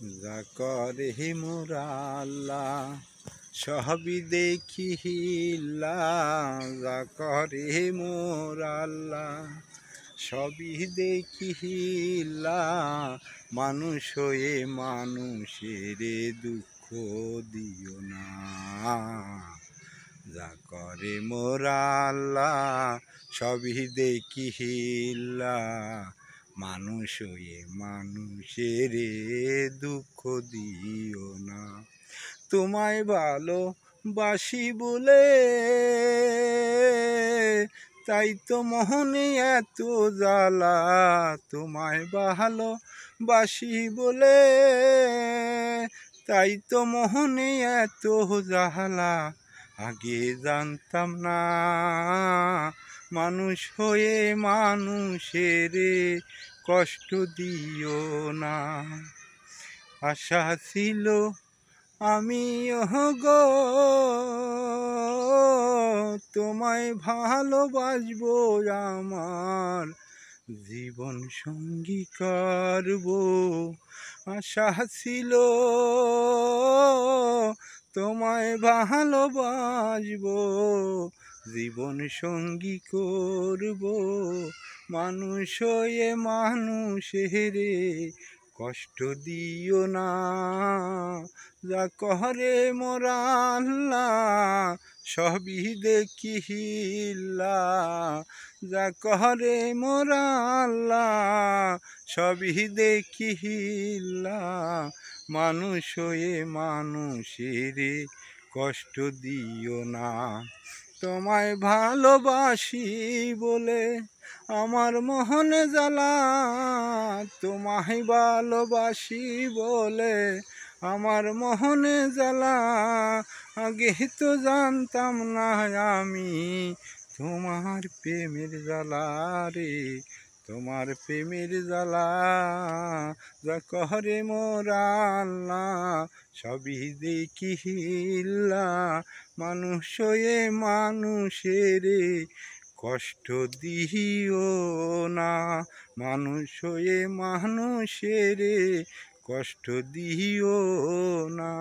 যা করে মোরা আল্লাহ সবই দেখি হিল্লা, যা করে মোরা আল্লাহ সবই দেখি হিল্লা। মানুষ হয়ে মানুষের দুঃখ দিও না, যা করে মোরা আল্লাহ সবই দেখি হিল্লা। মানুষ হয়ে মানুষের দুঃখ দিও না। তোমায় ভালোবাসি বলে তাই তো মোহনে এত জ্বালা, তোমায় ভালোবাসি বলে তাই তো মোহনে এত জ্বালা। আগে জানতাম না মানুষ হয়ে মানুষের কষ্ট দিও না। আশা ছিল আমিও গো তোমায় ভালোবাসবো, আমার জীবন সঙ্গী করব। আশা ছিল তোমায় ভালোবাসবো, জীবন সঙ্গী করব। মানুষ হয়ে মানুষের কষ্ট দিও না, যা করে মোরা আল্লাহ সবই দেখি হিল্লা। যা করে মোরা আল্লাহ সবই দেখি হিল্লা। মানুষ হয়ে মানুষের কষ্ট দিও না। তোমায় ভালোবাসি বলে আমার মোহনে জ্বালা, তোমায় ভালোবাসি বলে আমার মোহনে জ্বালা। আগে তো জানতাম না আমি তোমার প্রেমের জ্বালা রে, তোমার প্রেমের জ্বালা। যা করে মোরা আল্লাহ সবই দেখি হিল্লা। মানুষ হয়ে মানুষের কষ্ট দিও না, মানুষ হয়ে মানুষের কষ্ট দিও না।